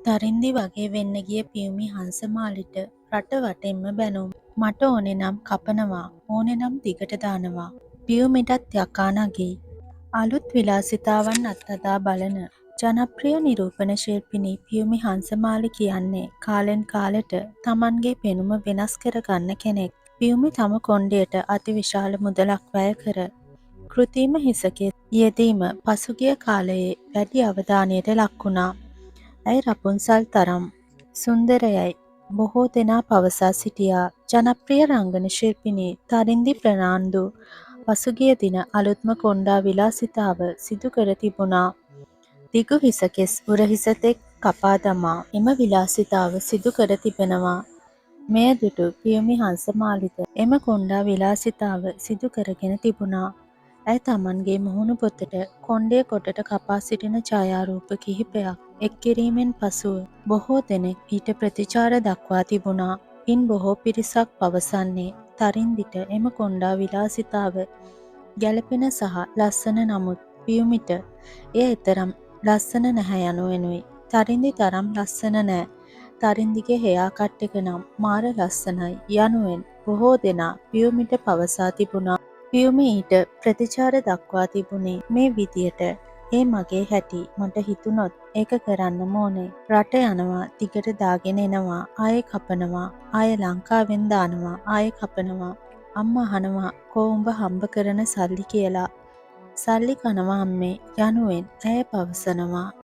තරින්දි වගේ වෙන්න ගිය පියුමි හංසමාලිට රට වටෙන්ම බැනුම්. මට ඕනෙ නම් කපනවා, ඕනෙ නම් දිගට දානවා. පියුමිටත් යකා නගී. අලුත් විලාසිතාවන් අත්හදා බලන ජනප්‍රිය නිරූපණ ශිල්පිනී පියුමි හංසමාලි කියන්නේ කාලෙන් කාලෙට තමන්ගේ පෙනුම වෙනස් කරගන්න කෙනෙක්. පියුමි තම කොණ්ඩයට අතිවිශාල මුදලක් වැය කර කෘත්‍රිම හිසකේ යෙදීම පසුගිය කාලයේ වැඩි අවධානයට ලක් වුණා. ඇය රපුන්සල් තරම් සුන්දරයයි බොහෝ දෙනා පවසා සිටියා. ජනප්‍රිය රංගන ශිල්පිනී තරින්දි ප්‍රනාන්දු පසුගිය දින අලුත්ම කොණ්ඩා විලාසිතාව සිදු කර තිබුණා. දිගු හිසකෙස් උරහිස තෙක් කපා දමා එම විලාසිතාව සිදු කර තිබෙනවා. මෙය දුටු පියුමි හංසමාලිද එම කොණ්ඩා විලාසිතාව සිදු කරගෙන තිබුණා. ඇය තමන්ගේ මුහුණු පොතට කොණ්ඩය කොටට කපා සිටින ඡායාරූප කිහිපයක් එක් කිරීමෙන් පසුව බොහෝ දෙනෙක් ඊට ප්‍රතිචාර දක්වා තිබුණා. ඉන් බොහෝ පිරිසක් පවසන්නේ තරින්දිට එම කොණ්ඩා විලාසිතාව ගැළපෙන සහ ලස්සන නමුත් පියුමිට එය එතරම් ලස්සන නැහැ යනුවෙනුයි. තරින්දි තරම් ලස්සන නෑ. තරින්දිගේ හෙයා කට් එක නම් මාර ලස්සනයි යනුවෙන් බොහෝ දෙනා පියුමිට පවසා තිබුණා. පියුමි ඊට ප්‍රතිචාර දක්වා තිබුණේ මේ විදියට. ඒ මගේ හැටි මට හිතුනොත් ඒක කරන්නම ඕනේ. රට යනවා දිගට දාගෙන එනවා ආයෙ කපනවා ආයෙ ලංකාවෙන් දානවා ආයෙ කපනවා. අම්මා අහනවා කෝ උඹ හම්බ කරන සල්ලි කියලා. සල්ලි කනවා අම්මේ යනුවෙන් ඇය පවසනවා.